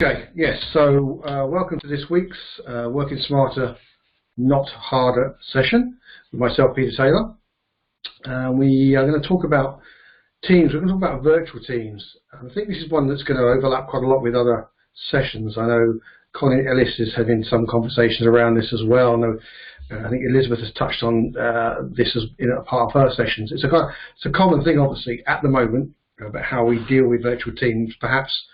Okay, yes, so welcome to this week's Working Smarter, Not Harder session with myself, Peter Taylor. We are going to talk about teams. We're going to talk about virtual teams. I think this is one that's going to overlap quite a lot with other sessions. I know Colin Ellis is having some conversations around this as well. I think Elizabeth has touched on this as a part of her sessions. It's a common thing, obviously, at the moment about how we deal with virtual teams. Perhaps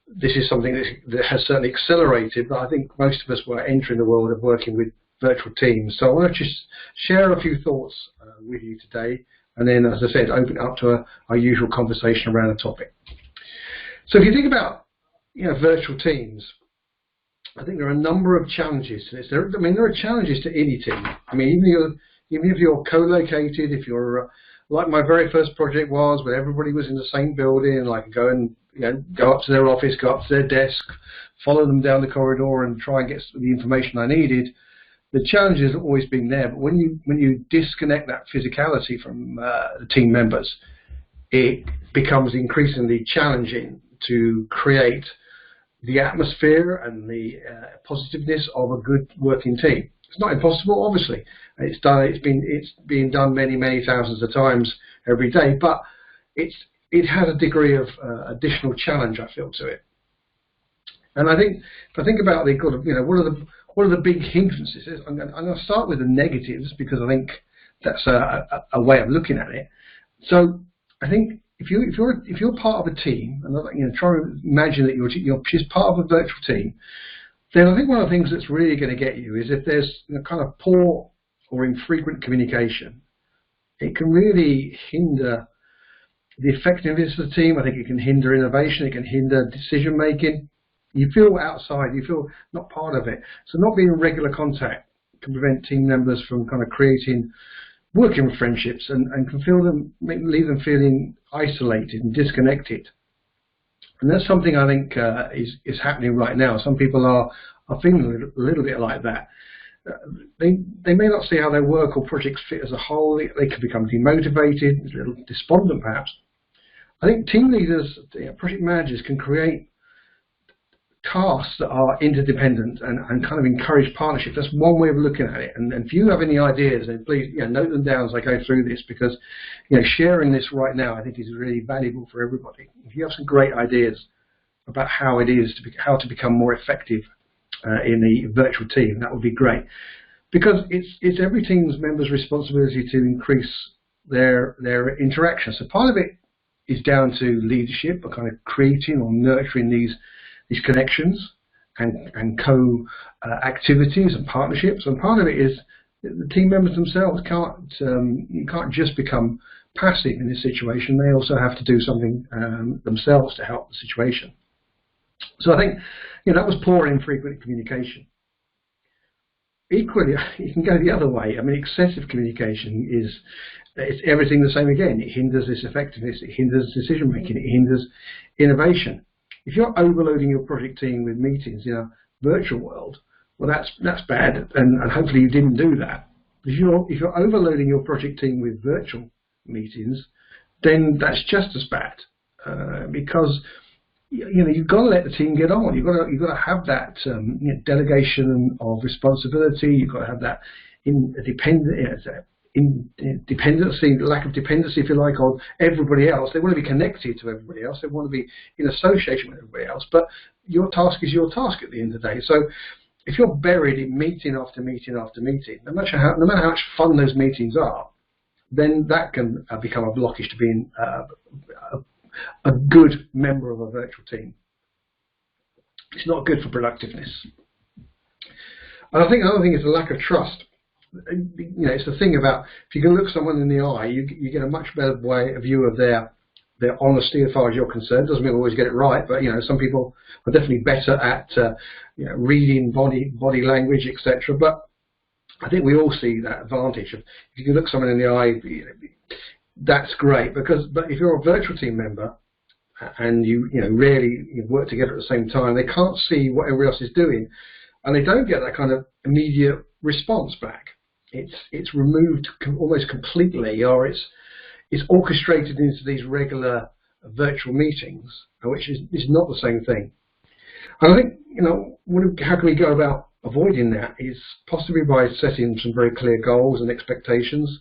this is something that has certainly accelerated, but I think most of us were entering the world of working with virtual teams. So I want to just share a few thoughts with you today, and then, as I said, open it up to our usual conversation around the topic. So if you think about virtual teams, I think there are a number of challenges to this. There are challenges to any team. I mean, even if you're co-located, if you're like my very first project was, where everybody was in the same building, and I could go and go up to their office, go up to their desk, follow them down the corridor, and try and get the information I needed. The challenge has always been there, but when you disconnect that physicality from the team members, it becomes increasingly challenging to create the atmosphere and the positiveness of a good working team. It's not impossible, obviously. It's being done many thousands of times every day, but it has a degree of additional challenge, I feel, to it. And I think if I think about what are the big hindrances? I'm going to start with the negatives, because I think that's a way of looking at it. So I think if you're part of a team, and try to imagine that you're just part of a virtual team, then I think one of the things that's really going to get you is if there's kind of poor or infrequent communication. It can really hinder the effectiveness of the team. I think it can hinder innovation. It can hinder decision making. You feel outside. You feel not part of it. So not being in regular contact can prevent team members from kind of creating working friendships, and can leave them feeling isolated and disconnected. And that's something I think is happening right now. Some people are feeling a little bit like that. They may not see how their work or projects fit as a whole. They can become demotivated, a little despondent perhaps. I think team leaders, project managers, can create tasks that are interdependent and kind of encourage partnership. That's one way of looking at it. And if you have any ideas, then please note them down as I go through this, because sharing this right now I think is really valuable for everybody. If you have some great ideas about how to become more effective in the virtual team, that would be great, because it's every team's members' responsibility to increase their interaction. So part of it is down to leadership, or kind of creating or nurturing these connections and co-activities and partnerships, and part of it is the team members themselves you can't just become passive in this situation. They also have to do something themselves to help the situation. So I think that was poor and infrequent communication. Equally, you can go the other way. I mean, excessive communication it's everything the same again. It hinders this effectiveness. It hinders decision making. It hinders innovation. If you're overloading your project team with meetings in a virtual world, well, that's bad, and hopefully you didn't do that. If you're overloading your project team with virtual meetings, then that's just as bad, because you've got to let the team get on. You've got to have that delegation of responsibility. You've got to have that lack of dependency, if you like, on everybody else. They want to be connected to everybody else. They want to be in association with everybody else. But your task is your task at the end of the day. So if you're buried in meeting after meeting after meeting, no matter how much fun those meetings are, then that can become a blockage to being a good member of a virtual team. It's not good for productiveness. And I think another thing is the lack of trust. It's the thing about, if you can look someone in the eye, you get a much better view of their honesty as far as you're concerned. Doesn't mean we always get it right, but some people are definitely better at reading body language, etc. But I think we all see that advantage of, if you can look someone in the eye, that's great. But if you're a virtual team member and you rarely work together at the same time, they can't see what everybody else is doing, and they don't get that kind of immediate response back. It's removed almost completely, or it's orchestrated into these regular virtual meetings, which is not the same thing. And I think, how can we go about avoiding that is possibly by setting some very clear goals and expectations,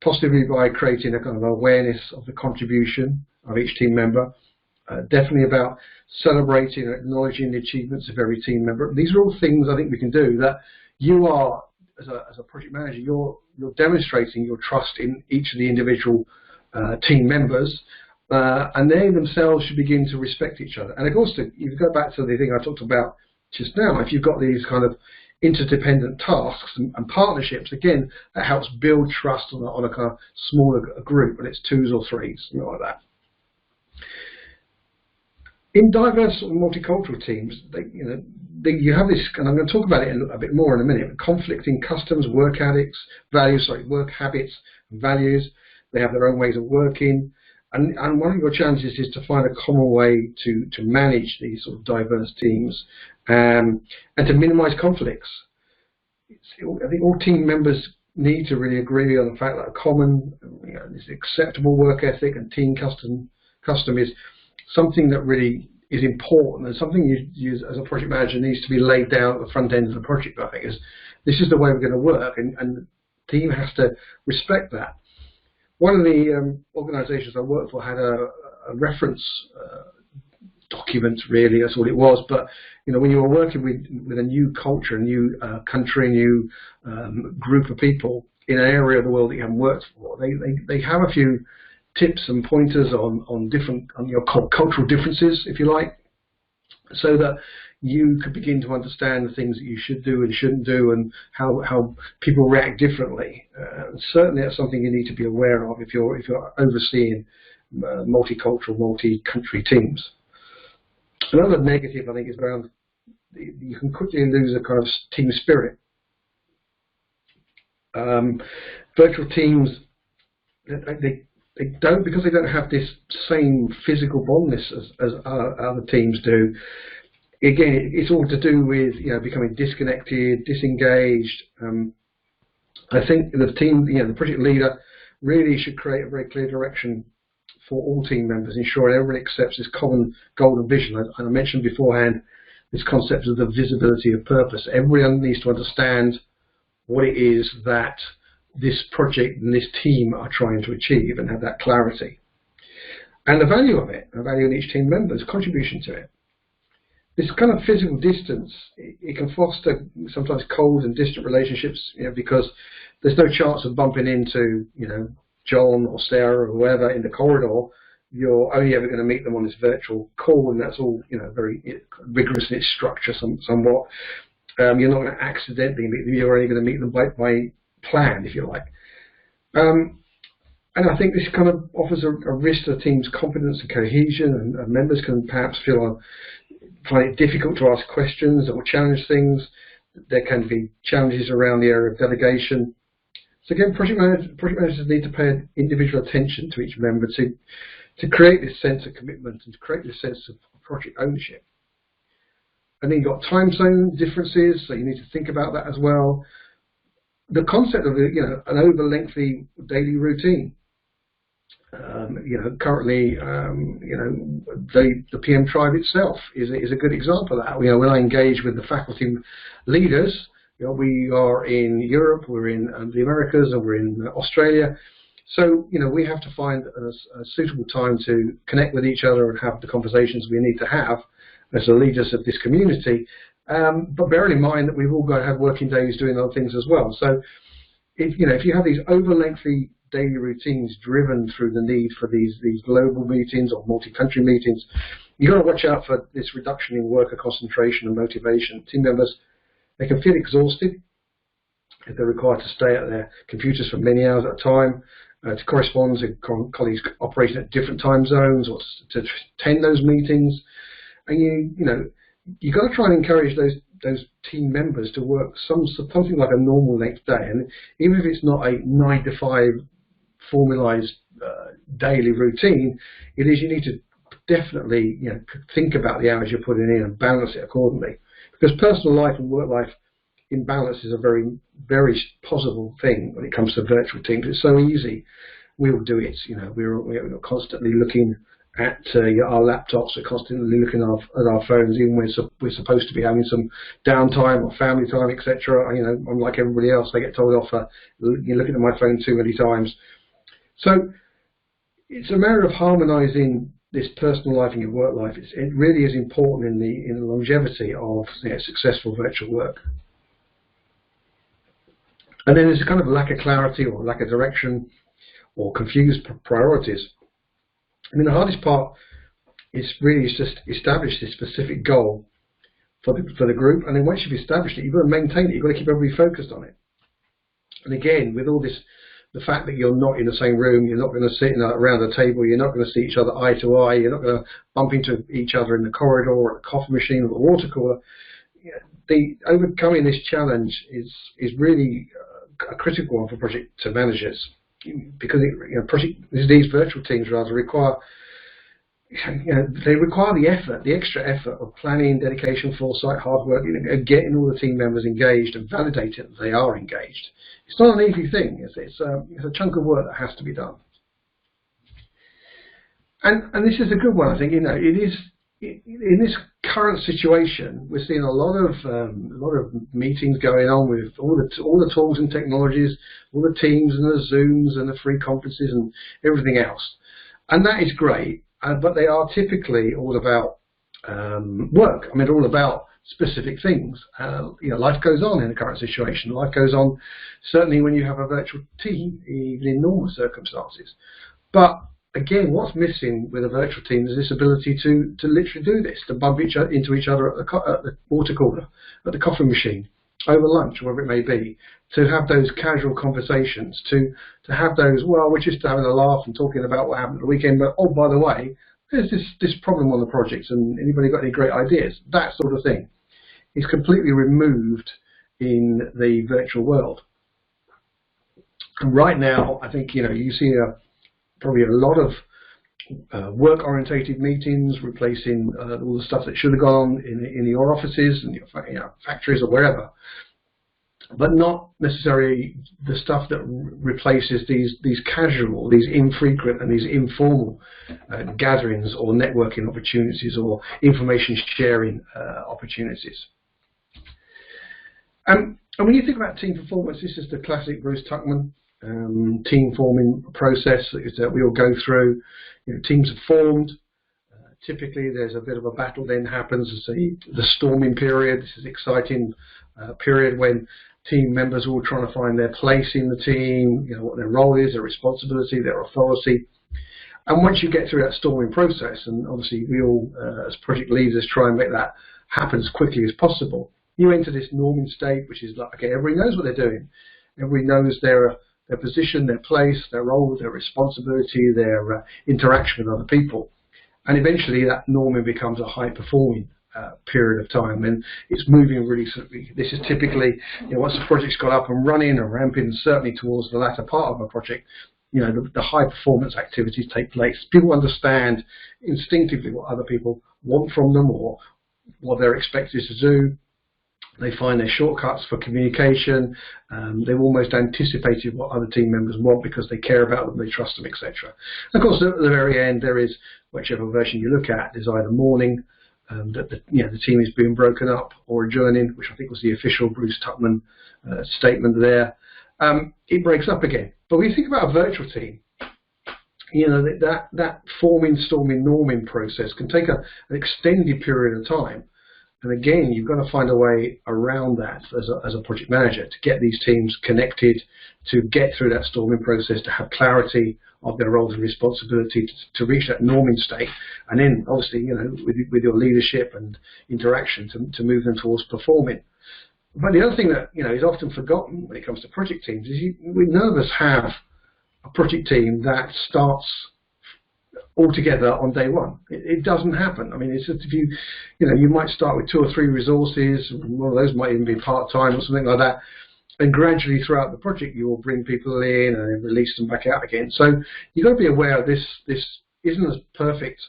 possibly by creating a kind of awareness of the contribution of each team member, definitely about celebrating and acknowledging the achievements of every team member. These are all things I think we can do that you are, as a project manager, you're demonstrating your trust in each of the individual team members, and they themselves should begin to respect each other. And of course, if you go back to the thing I talked about just now, if you've got these kind of interdependent tasks and partnerships, again, that helps build trust on a kind of smaller group, and it's 2s or 3s, something like that. In diverse or multicultural teams, you have this, and I'm going to talk about it a bit more in a minute, conflicting customs, work habits, and values. They have their own ways of working. And one of your challenges is to find a common way to manage these sort of diverse teams and to minimize conflicts. I think all team members need to really agree on the fact that a common, this acceptable work ethic and team custom is something that really is important, and something you as a project manager needs to be laid down at the front end of the project. I think this is the way we're going to work, and the team has to respect that. One of the organisations I worked for had a reference document, really, that's all it was. But when you were working with a new culture, a new country, a new group of people in an area of the world that you haven't worked for, they have a few tips and pointers on your cultural differences, if you like, so that you could begin to understand the things that you should do and shouldn't do, and how people react differently. Certainly, that's something you need to be aware of if you're overseeing multicultural, multi-country teams. Another negative, I think, is around you can quickly lose a kind of team spirit. Virtual teams, they don't, because they don't have this same physical bondness as other teams do. Again, it's all to do with becoming disconnected, disengaged. I think the team, the project leader, really should create a very clear direction for all team members, ensuring everyone accepts this common goal and vision. And I mentioned beforehand this concept of the visibility of purpose. Everyone needs to understand what it is that this project and this team are trying to achieve, and have that clarity. And the value of it, the value in each team member's contribution to it. This kind of physical distance, it can foster sometimes cold and distant relationships, because there's no chance of bumping into, John or Sarah or whoever in the corridor. You're only ever going to meet them on this virtual call, and that's all, very rigorous in its structure somewhat. You're not going to accidentally meet them. You're only going to meet them by plan, if you like. And I think this kind of offers a risk to the team's confidence and cohesion, and members can perhaps find it difficult to ask questions or challenge things. There can be challenges around the area of delegation. So again, project managers need to pay individual attention to each member to create this sense of commitment and to create this sense of project ownership. And then you've got time zone differences, so you need to think about that as well. The concept of an over lengthy daily routine. Currently, the PM Tribe itself is a good example of that. When I engage with the faculty leaders, we are in Europe, we're in the Americas, and we're in Australia. So, we have to find a suitable time to connect with each other and have the conversations we need to have as the leaders of this community. But bearing in mind that we've all got to have working days doing other things as well. So, if you have these over lengthy daily routines driven through the need for these global meetings or multi-country meetings, you've got to watch out for this reduction in worker concentration and motivation. Team members, they can feel exhausted if they're required to stay at their computers for many hours at a time, to correspond to colleagues operating at different time zones, or to attend those meetings. And you've got to try and encourage those team members to work something like a normal next day. And even if it's not a 9 to 5 formalized daily routine, you need to definitely think about the hours you're putting in and balance it accordingly. Because personal life and work life in balance is a very, very possible thing when it comes to virtual teams. It's so easy. We all do it. We're constantly looking at our laptops, we're constantly looking at our phones, even when we're supposed to be having some downtime or family time, etc. You know, I'm like everybody else. I get told off for you're looking at my phone too many times. So it's a matter of harmonising this personal life and your work life. It really is important in the longevity of successful virtual work. And then there's a kind of lack of clarity or lack of direction or confused priorities. I mean, the hardest part is really just establish this specific goal for the group, and then once you've established it, you've got to maintain it. You've got to keep everybody focused on it. And again, with all this, the fact that you're not in the same room, you're not going to sit around a table, you're not going to see each other eye to eye, you're not going to bump into each other in the corridor or at the coffee machine or the water cooler. The overcoming this challenge is really a critical one for project managers, because these virtual teams rather require the effort, the extra effort of planning, dedication, foresight, hard work, and getting all the team members engaged and validating that they are engaged. It's not an easy thing. It's a chunk of work that has to be done. And this is a good one, I think. You know, it is in this current situation. We're seeing a lot of meetings going on with all the tools and technologies, all the Teams and the Zooms and the free conferences and everything else, and that is great. But they are typically all about work. I mean, all about specific things. Life goes on in the current situation. Life goes on, certainly when you have a virtual team, even in normal circumstances. But again, what's missing with a virtual team is this ability to literally do this, to bump into each other at the water cooler, at the coffee machine, over lunch, wherever it may be, to have those casual conversations, to have those, well, we're just having a laugh and talking about what happened at the weekend, but oh, by the way, there's this problem on the project, and anybody got any great ideas? That sort of thing is completely removed in the virtual world. And right now, I think you see probably a lot of work-orientated meetings replacing all the stuff that should have gone on in your offices and your factories or wherever, but not necessarily the stuff that replaces these casual, these infrequent and these informal gatherings or networking opportunities or information sharing opportunities. And when you think about team performance, this is the classic Bruce Tuckman team forming process that we all go through. Teams are formed. Typically, there's a bit of a battle then happens. The storming period. This is exciting period when team members are all trying to find their place in the team. What their role is, their responsibility, their authority. And once you get through that storming process, and obviously we all, as project leaders, try and make that happen as quickly as possible, you enter this norming state, which is like, okay, everybody knows what they're doing. Everybody knows their position, their place, their role, their responsibility, their interaction with other people. And eventually that norming becomes a high-performing period of time, and it's moving really swiftly. This is typically, once the project's got up and running and ramping, certainly towards the latter part of a project, the high-performance activities take place. People understand instinctively what other people want from them or what they're expected to do. They find their shortcuts for communication. They've almost anticipated what other team members want because they care about them, they trust them, etc. Of course, at the very end, there is, whichever version you look at, is either mourning that the team is being broken up, or adjourning, which I think was the official Bruce Tuckman statement there. It breaks up again. But when you think about a virtual team, that forming, storming, norming process can take an extended period of time. And again, you've got to find a way around that as a project manager to get these teams connected, to get through that storming process, to have clarity of their roles and responsibility, to reach that norming state, and then obviously, with your leadership and interaction to move them towards performing. But the other thing that is often forgotten when it comes to project teams is none of us have a project team that starts all together on day one. It doesn't happen. I mean, it's just if you might start with 2 or 3 resources. One of those might even be part-time or something like that. And gradually throughout the project, you will bring people in and then release them back out again. So you've got to be aware of this isn't a perfect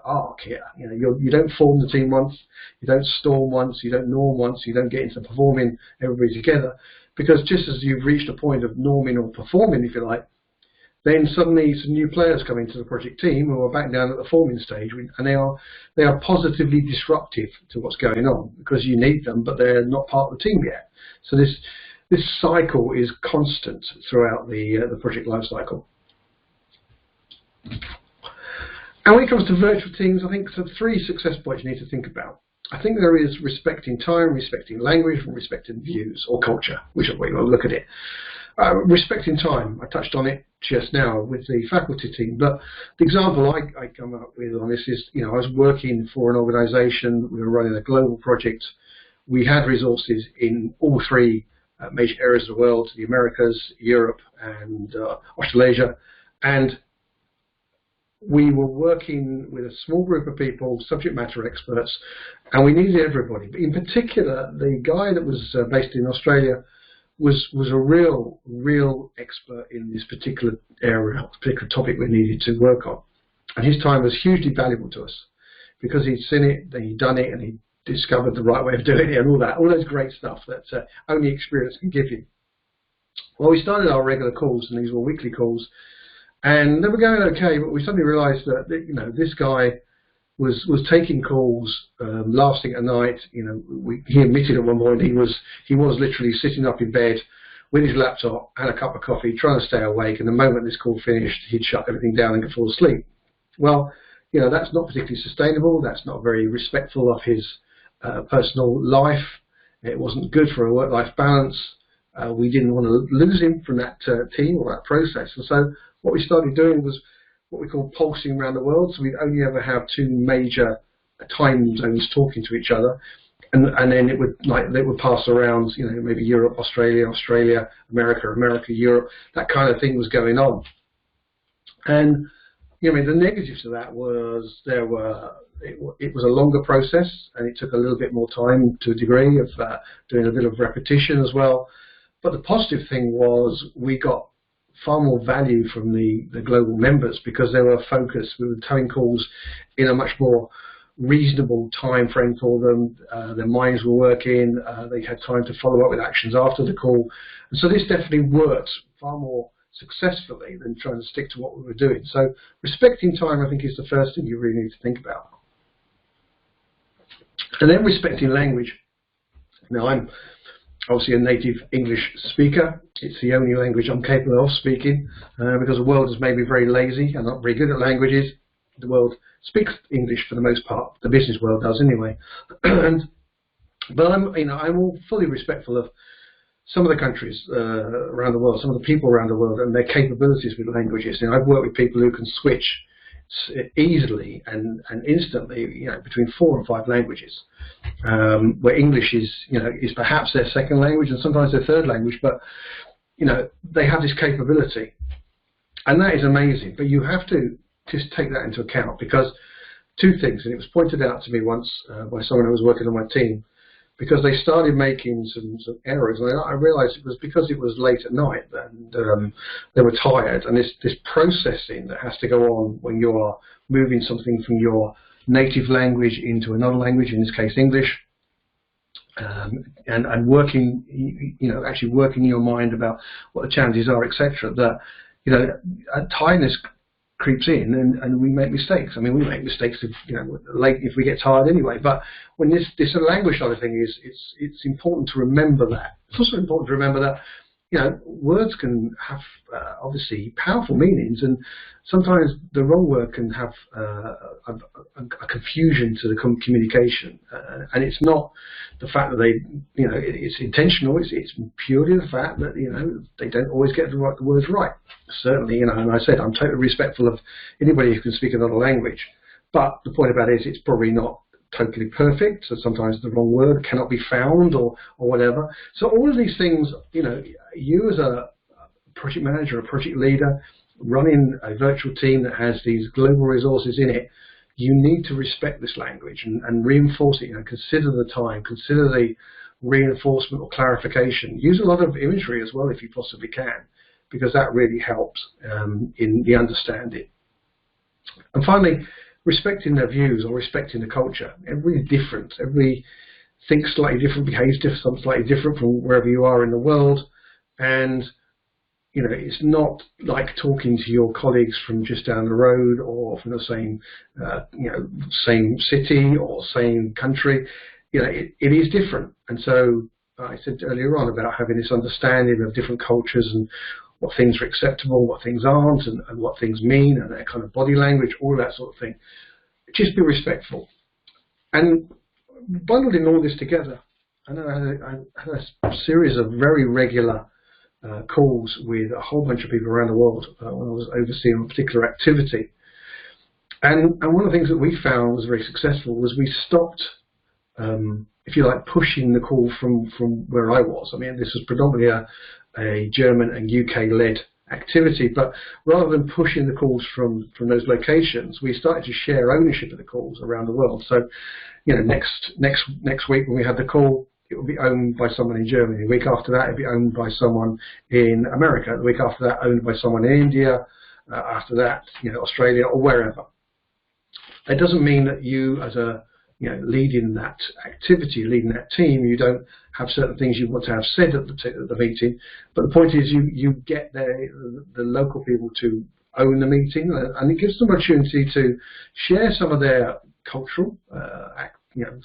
arc here. You don't form the team once, you don't storm once, you don't norm once, you don't get into performing everybody together. Because just as you've reached a point of norming or performing, if you like, then suddenly some new players come into the project team who are back down at the forming stage, and they are positively disruptive to what's going on because you need them, but they're not part of the team yet. So this cycle is constant throughout the project life cycle. And when it comes to virtual teams, I think the 3 success points you need to think about. I think there is respecting time, respecting language, and respecting views or culture, which is the way you look at it. Respecting time, I touched on it just now with the faculty team, but the example I come up with on this is, I was working for an organisation, we were running a global project, we had resources in all 3 major areas of the world, the Americas, Europe and Australasia, and we were working with a small group of people, subject matter experts, and we needed everybody. But in particular, the guy that was based in Australia was a real expert in this particular area, particular topic we needed to work on. And his time was hugely valuable to us because he'd seen it, he'd done it, and he'd discovered the right way of doing it and all those great stuff that only experience can give you. Well, we started our regular calls, and these were weekly calls, and they were going okay, but we suddenly realised that this guy was taking calls lasting at night. He admitted at one point he was literally sitting up in bed with his laptop, had a cup of coffee, trying to stay awake, and the moment this call finished, he'd shut everything down and go fall asleep. Well, that's not particularly sustainable. That's not very respectful of his personal life. It wasn't good for a work-life balance. We didn't want to lose him from that team or that process, and so what we started doing was what we call pulsing around the world. So we'd only ever have 2 major time zones talking to each other, and then it would pass around, maybe Europe, Australia, America, Europe. That kind of thing was going on. And the negatives of that was it was a longer process, and it took a little bit more time to a degree of doing a bit of repetition as well. But the positive thing was we got far more value from the global members because they were focused. We were having calls in a much more reasonable time frame for them. Their minds were working. They had time to follow up with actions after the call. And so this definitely works far more successfully than trying to stick to what we were doing. So respecting time, I think, is the first thing you really need to think about. And then respecting language. Now, I'm obviously a native English speaker. It's the only language I'm capable of speaking because the world has made me very lazy. I'm not very good at languages. The world speaks English for the most part. The business world does anyway. But I'm all fully respectful of some of the countries around the world, some of the people around the world and their capabilities with languages. I've worked with people who can switch easily and instantly, between 4 and 5 languages, where English is perhaps their second language and sometimes their third language, but they have this capability, and that is amazing. But you have to just take that into account because 2 things, and it was pointed out to me once by someone who was working on my team, because they started making some errors, and I realised it was because it was late at night and they were tired, and this processing that has to go on when you are moving something from your native language into another language, in this case English, and working, actually working in your mind about what the challenges are, etc. That tiredness creeps in, and we make mistakes. I mean, we make mistakes late if we get tired anyway. But when this language side of thing is, it's important to remember that. It's also important to remember that words can have obviously powerful meanings, and sometimes the wrong word can have a confusion to the communication, and it's not the fact that it's intentional. It's purely the fact that they don't always get the words right. Certainly, and I said I'm totally respectful of anybody who can speak another language, but the point about it is it's probably not totally perfect, so sometimes the wrong word cannot be found or whatever. So all of these things, you as a project manager, a project leader, running a virtual team that has these global resources in it, you need to respect this language and reinforce it. Consider the time, consider the reinforcement or clarification. Use a lot of imagery as well if you possibly can, because that really helps in the understanding. And finally, respecting their views or respecting the culture. Everybody's different. Everybody thinks slightly different, behaves slightly different from wherever you are in the world. And, it's not like talking to your colleagues from just down the road or from the same, same city or same country. It is different. And so I said earlier on about having this understanding of different cultures and what things are acceptable, what things aren't, and what things mean, and that kind of body language, all that sort of thing. Just be respectful. And bundling all this together, I had a series of very regular calls with a whole bunch of people around the world when I was overseeing a particular activity. And one of the things that we found was very successful was we stopped, if you like, pushing the call from where I was. I mean, this was predominantly a German and UK-led activity, but rather than pushing the calls from those locations, we started to share ownership of the calls around the world. So, next week when we had the call, it will be owned by someone in Germany. The week after that, it'll be owned by someone in America. The week after that, owned by someone in India. After that, Australia or wherever. It doesn't mean that you, as a leading that activity, leading that team, you don't have certain things you want to have said at the meeting. But the point is, you get the local people to own the meeting, and it gives them an opportunity to share some of their cultural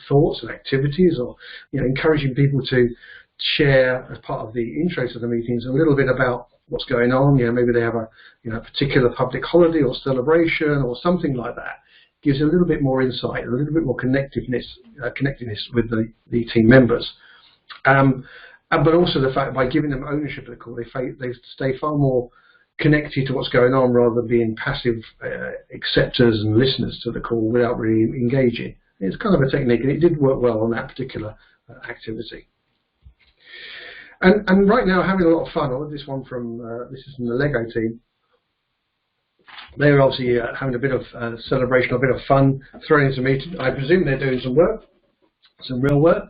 thoughts and activities, or encouraging people to share as part of the intro to the meetings a little bit about what's going on. Maybe they have a particular public holiday or celebration or something like that. Gives a little bit more insight, a little bit more connectedness with the team members. But also the fact by giving them ownership of the call, they stay far more connected to what's going on rather than being passive acceptors and listeners to the call without really engaging. It's kind of a technique, and it did work well on that particular activity. And right now, having a lot of fun. This is from the Lego team. They're obviously having a bit of celebration, a bit of fun, throwing into meeting. I presume they're doing some work, some real work.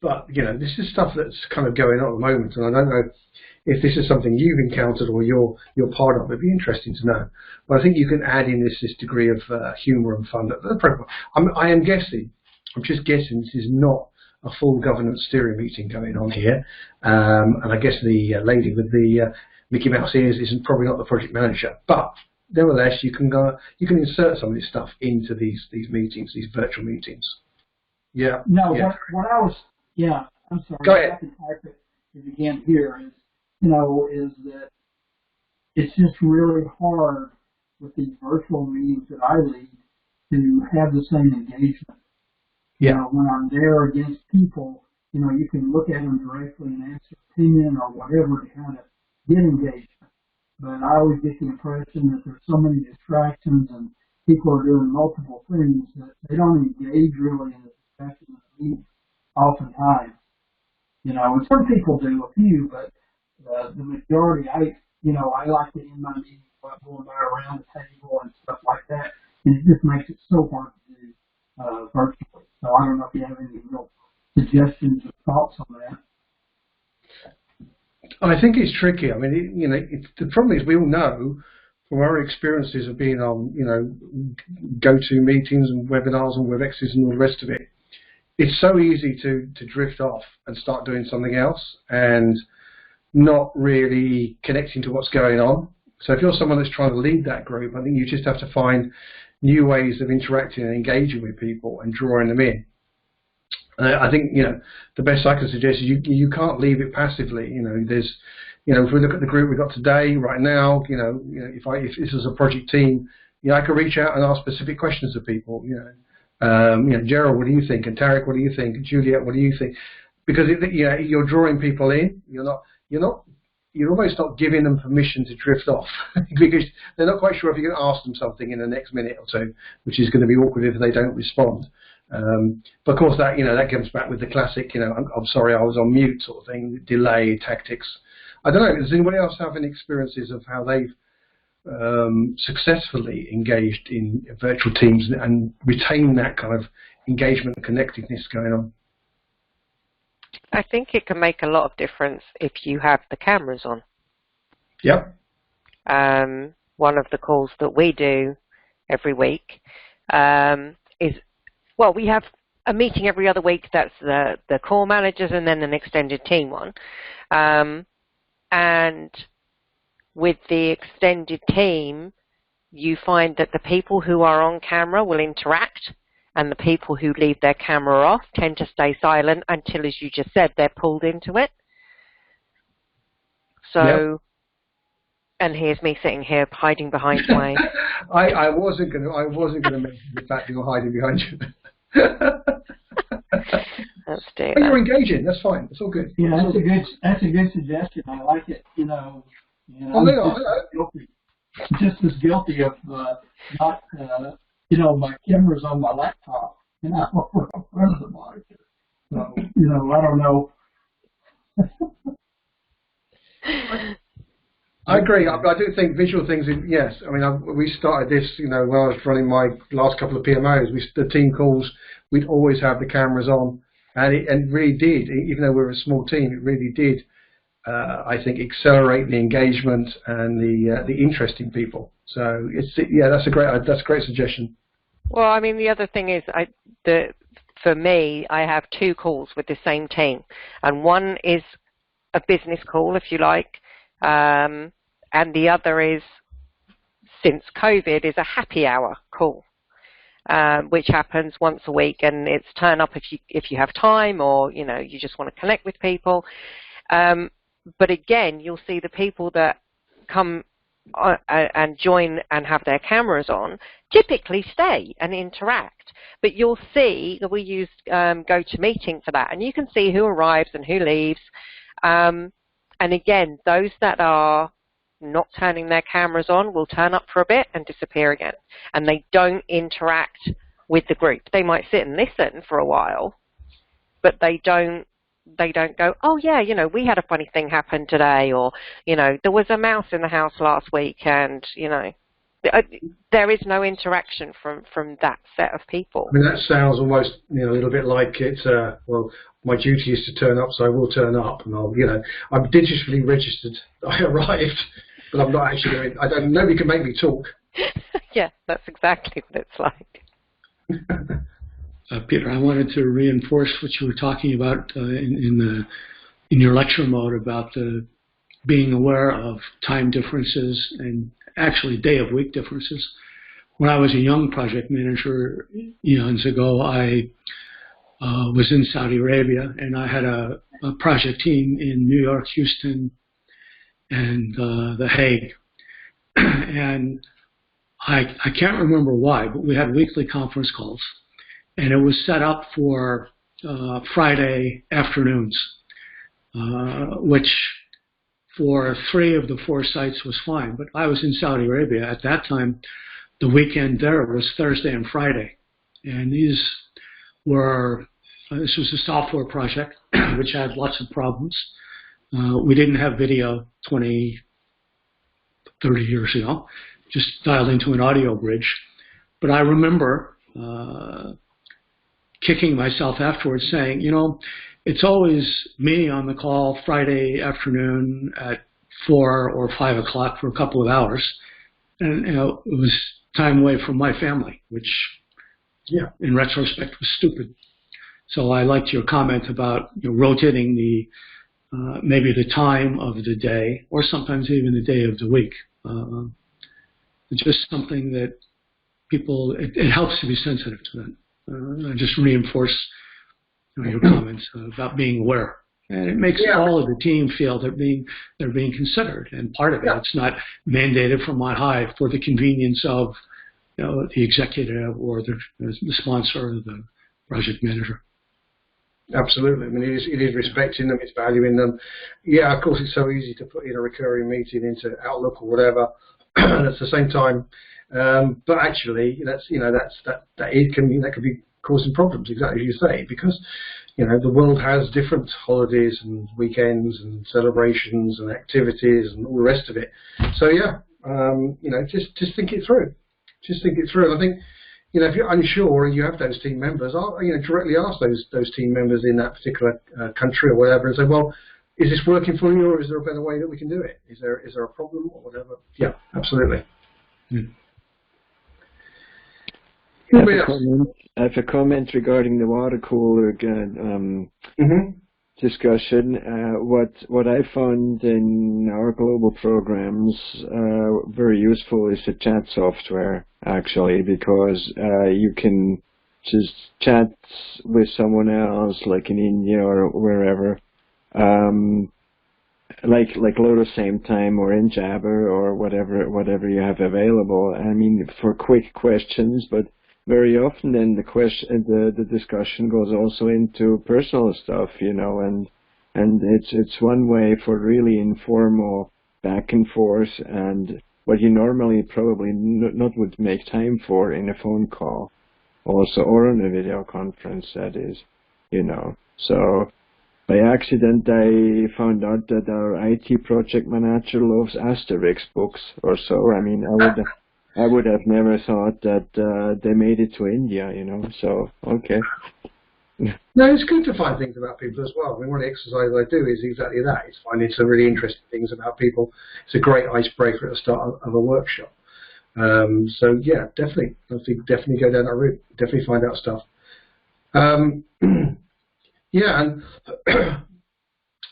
But this is stuff that's kind of going on at the moment, and I don't know if this is something you've encountered or you're part of. It'd be interesting to know. But I think you can add in this degree of humour and fun. I am guessing. I'm just guessing this is not a full governance steering meeting going on here, and I guess the lady with the Mickey Mouse ears isn't probably not the project manager. But nevertheless, you can insert some of this stuff into these meetings, these virtual meetings. Yeah. No, yeah. What I was, I'm sorry. Go ahead. I can type it again here is that it's just really hard with these virtual meetings that I lead to have the same engagement. Yeah. When I'm there against people, you can look at them directly and ask their opinion or whatever to kind of get engagement. But I always get the impression that there's so many distractions and people are doing multiple things that they don't engage really in the discussion of the meeting oftentimes. And some people do, a few, but the majority, I like to end my meetings by going by around the table and stuff like that, and it just makes it so hard to do virtually. So I don't know if you have any real suggestions or thoughts on that. I think it's tricky. I mean, the problem is we all know from our experiences of being on, go-to meetings and webinars and WebExes and all the rest of it. It's so easy to drift off and start doing something else and not really connecting to what's going on. So if you're someone that's trying to lead that group, I think you just have to find new ways of interacting and engaging with people and drawing them in. I think the best I can suggest is you can't leave it passively. There's if we look at the group we've got today, right now, if this is a project team, I can reach out and ask specific questions of people. Gerald, what do you think? And Tarek, what do you think? And Juliet, what do you think? Because you're drawing people in. You're almost not giving them permission to drift off because they're not quite sure if you're going to ask them something in the next minute or two, which is going to be awkward if they don't respond. But of course that comes back with the classic I'm sorry, I was on mute sort of thing, delay tactics. I don't know, does anybody else have any experiences of how they've successfully engaged in virtual teams and retained that kind of engagement and connectedness going on? I think it can make a lot of difference if you have the cameras on. Yep. One of the calls that we do every week is, well, we have a meeting every other week. That's the core managers and then an extended team one. And with the extended team, you find that the people who are on camera will interact, and the people who leave their camera off tend to stay silent until, as you just said, they're pulled into it. So, yep. And here's me sitting here hiding behind my. I wasn't going to mention the fact that you're hiding behind you. Let's do that. You're engaging. That's fine. It's all good. Yeah, that's a good suggestion. I like it. Just as guilty of not. My camera's on my laptop, and I'm over in front of the monitor. So, I don't know. I agree. I do think visual things. Yes, I mean, we started this. When I was running my last couple of PMOs, the team calls. We'd always have the cameras on, and it really did. Even though we're a small team, it really did. I think accelerate the engagement and the interest in people. So that's a great suggestion. Well, I mean, the other thing is, for me, I have 2 calls with the same team, and one is a business call, if you like, and the other is, since COVID, is a happy hour call, which happens once a week, and it's turn up if you have time, or you just want to connect with people. But again, you'll see the people that come and join and have their cameras on typically stay and interact. But you'll see that we use GoToMeeting for that, and you can see who arrives and who leaves. And again, those that are not turning their cameras on will turn up for a bit and disappear again, and they don't interact with the group. They might sit and listen for a while, but they don't go, oh yeah, we had a funny thing happen today, or there was a mouse in the house last week, and there is no interaction from that set of people. I mean, that sounds almost a little bit like it's well, my duty is to turn up, so I will turn up, and I'm digitally registered. I arrived, but I'm not actually going. Nobody can make me talk. Yeah, that's exactly what it's like. Peter, I wanted to reinforce what you were talking about in your lecture mode about being aware of time differences and actually day of week differences. When I was a young project manager eons ago, I was in Saudi Arabia, and I had a project team in New York, Houston, and The Hague. And I can't remember why, but we had weekly conference calls. And it was set up for Friday afternoons, which for 3 of the 4 sites was fine. But I was in Saudi Arabia at that time. The weekend there was Thursday and Friday. And this was a software project, which had lots of problems. We didn't have video 20, 30 years ago, just dialed into an audio bridge. But I remember kicking myself afterwards saying, it's always me on the call Friday afternoon at 4 or 5 o'clock for a couple of hours. And, it was time away from my family, which, in retrospect was stupid. So I liked your comment about rotating maybe the time of the day, or sometimes even the day of the week. It's just something that it helps to be sensitive to that. I just reinforce your comments about being aware, and it makes all of the team feel they're being considered, and part of it's not mandated from on high for the convenience of the executive or the sponsor or the project manager. Absolutely. I mean, it is respecting them, it's valuing them. Yeah, of course, it's so easy to put in a recurring meeting into Outlook or whatever. At the same time. But actually, that could be causing problems, exactly as you say, because the world has different holidays and weekends and celebrations and activities and all the rest of it. So just think it through. Just think it through. And I think if you're unsure and you have those team members, directly ask those team members in that particular country or whatever, and say, well, is this working for you, or is there a better way that we can do it? Is there a problem or whatever? Yeah, absolutely. I have a comment regarding the water cooler again. discussion. What I found in our global programs very useful is the chat software, actually, because you can just chat with someone else, like in India or wherever, like Lotus Same Time or in Jabber or whatever you have available. I mean, for quick questions, but very often then the discussion goes also into personal stuff, and it's one way for really informal back and forth, and what you normally probably not would make time for in a phone call, also, or on a video conference, that is, So by accident, I found out that our IT project manager loves Asterix books or so. I mean, I would have never thought that they made it to India, So okay. No, it's good to find things about people as well. I mean, one of the exercises I do is exactly that. It's finding some really interesting things about people. It's a great icebreaker at the start of a workshop. So yeah, definitely go down that route. Definitely find out stuff. Yeah, and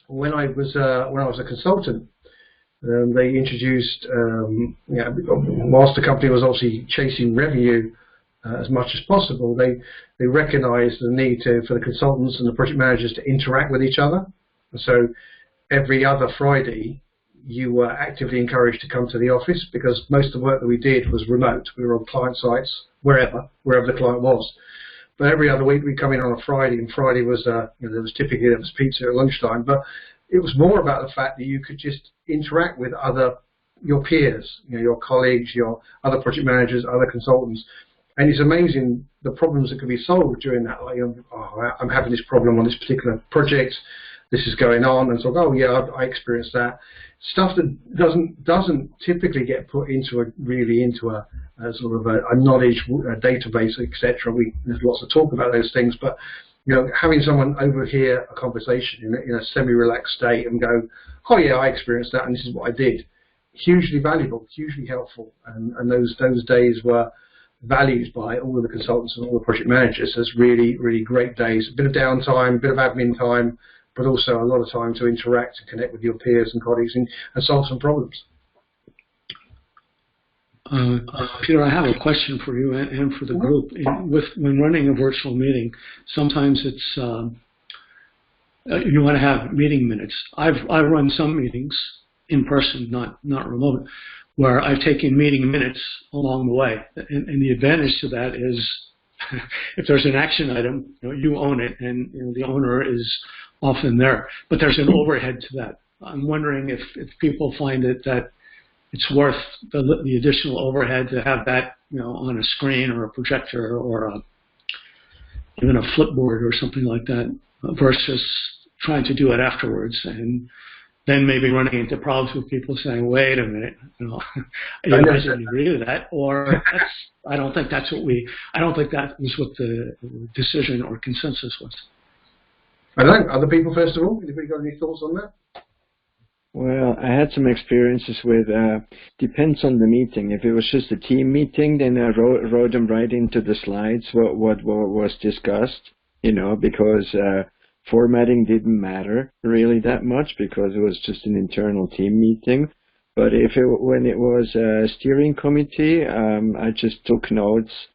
when I was a consultant, they introduced, whilst the company was obviously chasing revenue as much as possible, they recognised the need for the consultants and the project managers to interact with each other. And so every other Friday, you were actively encouraged to come to the office, because most of the work that we did was remote. We were on client sites, wherever the client was. But every other week we'd come in on a Friday, and Friday was, there was pizza at lunchtime, but it was more about the fact that you could just interact with your peers, your colleagues, your other project managers, other consultants. And it's amazing the problems that could be solved during that. Like, I'm having this problem on this particular project. This is going on, and so I experienced that. Stuff that doesn't typically get put into a sort of a knowledge database, etc. There's lots of talk about those things, but having someone overhear a conversation in a semi-relaxed state and go, oh yeah, I experienced that, and this is what I did. Hugely valuable, hugely helpful, and those days were valued by all of the consultants and all the project managers as really, really great days. A bit of downtime, a bit of admin time, but also a lot of time to interact and connect with your peers and colleagues and solve some problems. Peter, I have a question for you and for the group. When running a virtual meeting, sometimes it's you want to have meeting minutes. I've run some meetings in person, not remote, where I've taken meeting minutes along the way. And the advantage to that is if there's an action item, you own it, and the owner is often there. But there's an overhead to that. I'm wondering if people find that it's worth the additional overhead to have that on a screen or a projector or even a flipboard or something like that, versus trying to do it afterwards and then maybe running into problems with people saying, "Wait a minute, I didn't agree with that," or I don't think that was what the decision or consensus was. I don't know. Other people, first of all, anybody got any thoughts on that? Well, I had some experiences with, depends on the meeting. If it was just a team meeting, then I wrote them right into the slides, what was discussed, because formatting didn't matter really that much, because it was just an internal team meeting. But when it was a steering committee, I just took notes,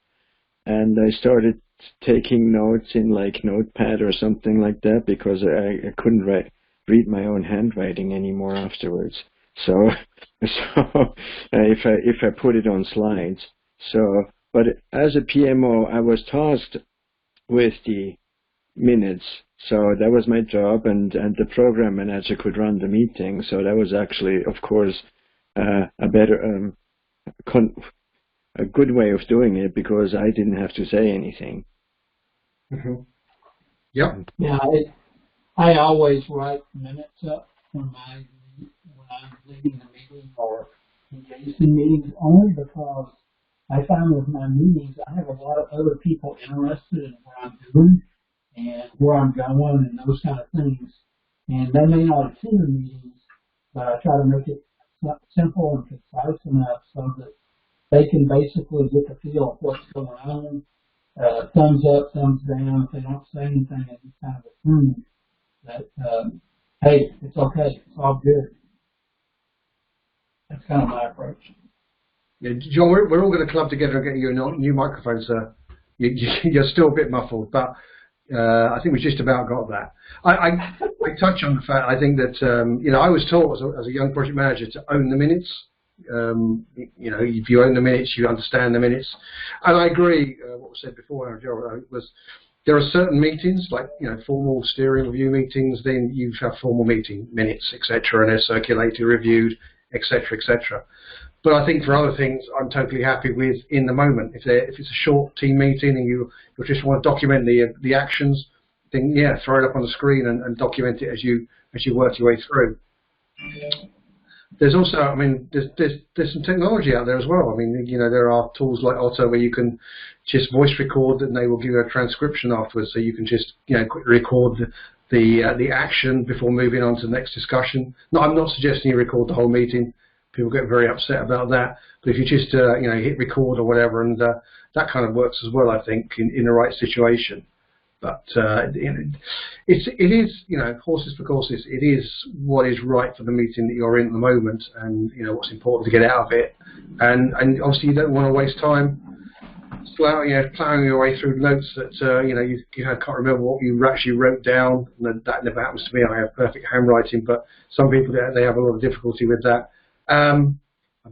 and I started taking notes in like Notepad or something like that, because I couldn't read my own handwriting anymore afterwards. So if I put it on slides. But as a PMO, I was tasked with the minutes. So that was my job, and the program manager could run the meeting. So that was actually, of course, a good way of doing it, because I didn't have to say anything. Mm-hmm. Yep. Yeah, I always write minutes up when I'm leading a meeting or engaged in meetings, only because I find with my meetings I have a lot of other people interested in what I'm doing and where I'm going and those kind of things. And they may not attend the meetings, but I try to make it simple and concise enough so that they can basically get the feel of what's going on. Thumbs up, thumbs down. If they don't say anything, they just kind of assume that, hey, it's okay, it's all good. That's kind of my approach. Yeah, John, we're all going to club together and get you a new microphone, sir. You're still a bit muffled, but I think we just about got that. I touch on the fact, I think that, I was taught as a young project manager to own the minutes. If you own the minutes, you understand the minutes. And I agree, what was said before, Joe, was there are certain meetings, like, formal steering review meetings, then you have formal meeting minutes, etc., and they're circulated, reviewed, etc., etc. But I think for other things, I'm totally happy with in the moment. If it's a short team meeting and you just want to document the actions, then yeah, throw it up on the screen and document it as you work your way through. There's also, there's some technology out there as well. There are tools like Otto where you can just voice record and they will give you a transcription afterwards, so you can just quickly record the action before moving on to the next discussion. No, I'm not suggesting you record the whole meeting. People get very upset about that. But if you just hit record or whatever, and that kind of works as well, I think, in the right situation. But it is, horses for courses. It is what is right for the meeting that you're in at the moment, and what's important to get out of it. And obviously you don't want to waste time plowing your way through notes that you can't remember what you actually wrote down. And that never happens to me. I have perfect handwriting, but some people they have a lot of difficulty with that. I'm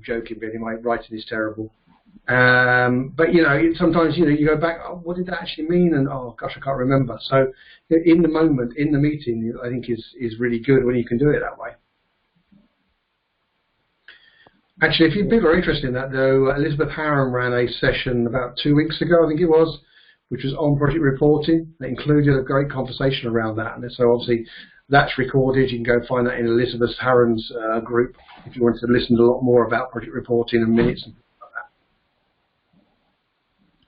joking, but anyway, writing is terrible. But sometimes you go back. Oh, what did that actually mean? And oh gosh, I can't remember. So in the moment, in the meeting, I think is really good when you can do it that way. Actually, if people are interested in that, though, Elizabeth Harron ran a session about 2 weeks ago, I think it was, which was on project reporting. It included a great conversation around that, and so obviously that's recorded. You can go find that in Elizabeth Harron's group if you want to listen to a lot more about project reporting and minutes and things like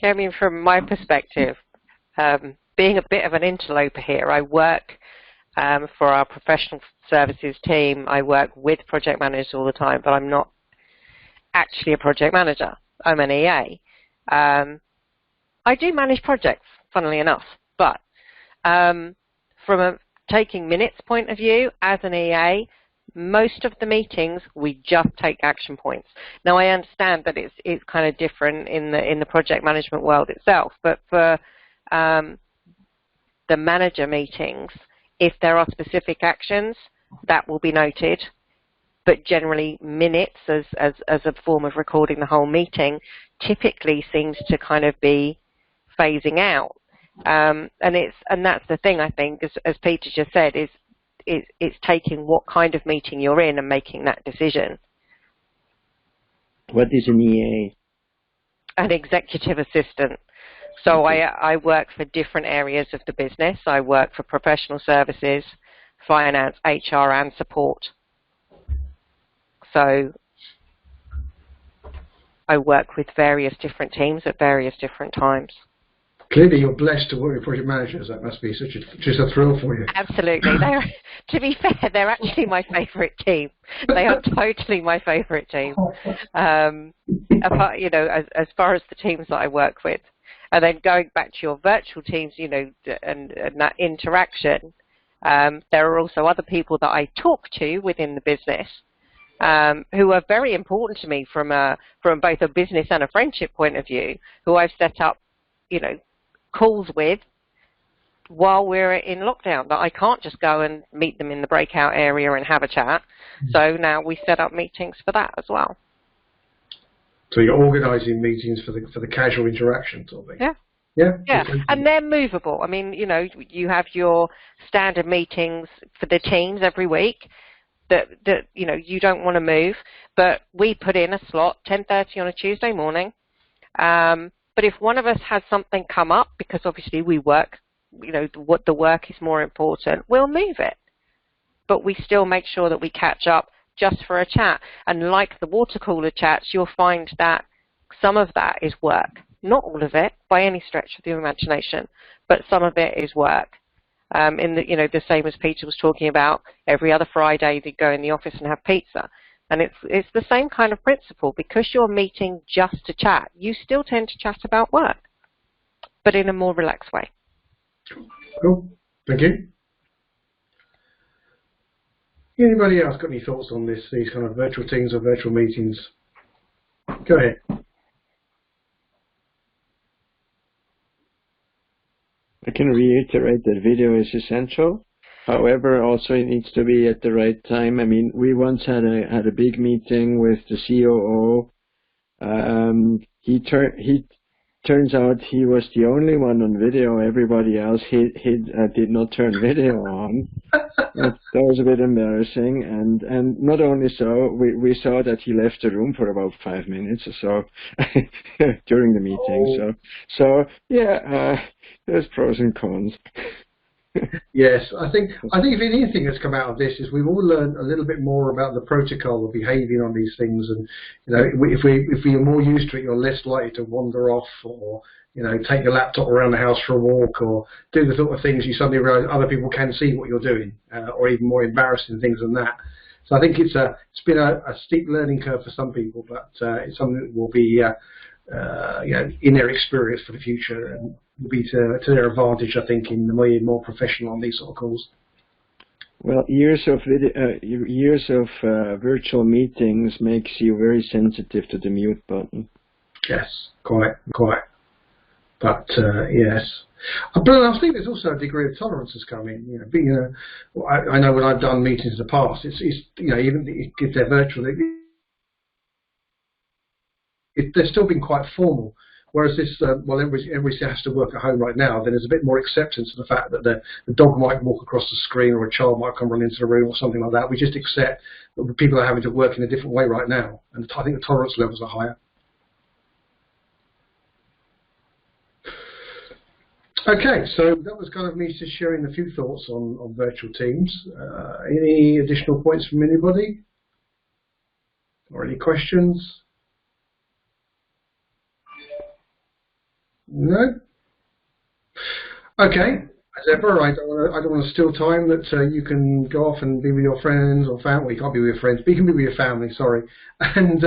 that. Yeah, from my perspective, being a bit of an interloper here, I work for our professional services team. I work with project managers all the time, but I'm not actually a project manager. I'm an EA. I do manage projects, funnily enough, but from a taking minutes point of view, as an EA, most of the meetings we just take action points. Now I understand that it's kind of different in the project management world itself, but for the manager meetings, if there are specific actions, that will be noted. But generally, minutes as a form of recording the whole meeting typically seems to kind of be phasing out. And that's the thing, I think, as Peter just said, is it's taking what kind of meeting you're in and making that decision. What is an EA? An executive assistant. So okay. I work for different areas of the business. I work for professional services, finance, HR, and support. So I work with various different teams at various different times. Clearly, you're blessed to work with project managers. That must be just a thrill for you. Absolutely. To be fair, they're actually my favourite team. They are totally my favourite team. Apart, as far as the teams that I work with, and then going back to your virtual teams, and that interaction, there are also other people that I talk to within the business who are very important to me from both a business and a friendship point of view, who I've set up, calls with while we're in lockdown, that I can't just go and meet them in the breakout area and have a chat. So now we set up meetings for that as well. So you're organising meetings for the casual interaction sort of thing. Yeah. And they're movable. You have your standard meetings for the teams every week that you don't want to move, but we put in a slot 10:30 on a Tuesday morning. But if one of us has something come up, because obviously we work, what the work is more important, we'll move it. But we still make sure that we catch up just for a chat. And like the water cooler chats, you'll find that some of that is work. Not all of it, by any stretch of the imagination, but some of it is work. The same as Peter was talking about, every other Friday they go in the office and have pizza. And it's the same kind of principle. Because you're meeting just to chat, you still tend to chat about work, but in a more relaxed way. Cool. Thank you. Anybody else got any thoughts on this? These kind of virtual teams or virtual meetings? Go ahead. I can reiterate that video is essential. However, also it needs to be at the right time. I mean, we once had a big meeting with the COO. He turns out he was the only one on video. Everybody else he did not turn video on. That was a bit embarrassing. And not only so, we saw that he left the room for about 5 minutes or so during the meeting. So yeah, there's pros and cons. Yes, I think if anything has come out of this is we've all learned a little bit more about the protocol of behaving on these things, and if we are more used to it, you're less likely to wander off or take your laptop around the house for a walk or do the sort of things you suddenly realise other people can see what you're doing, or even more embarrassing things than that. So I think it's been a steep learning curve for some people, but it's something that will be in their experience for the future and will be to their advantage, I think, in the way more professional on these sort of calls. Well, years of virtual meetings makes you very sensitive to the mute button. Yes, quite. But yes, but I think there's also a degree of tolerance has come in. I know when I've done meetings in the past, it's even if they're virtual, they've still been quite formal. Whereas this, everybody has to work at home right now, then there's a bit more acceptance of the fact that the dog might walk across the screen or a child might come run into the room or something like that. We just accept that people are having to work in a different way right now, and I think the tolerance levels are higher. Okay, so that was kind of me just sharing a few thoughts on virtual teams. Any additional points from anybody? Or any questions? No? Okay. As ever, I don't want to steal time that you can go off and be with your friends or family. Well, you can't be with your friends, but you can be with your family, sorry. And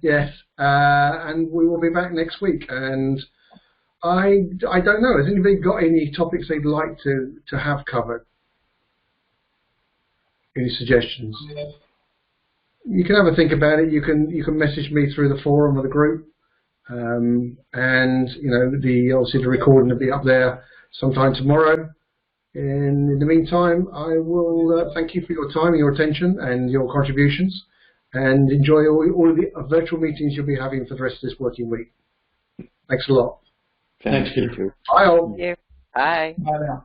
yes, and we will be back next week. And I don't know, has anybody got any topics they'd like to have covered? Any suggestions? You can have a think about it. You can message me through the forum or the group. And obviously the recording will be up there sometime tomorrow. And in the meantime, I will thank you for your time and your attention and your contributions, and enjoy all of the virtual meetings you'll be having for the rest of this working week. Thanks a lot. Thanks, Peter. Bye all. Thank you. Bye. Bye now.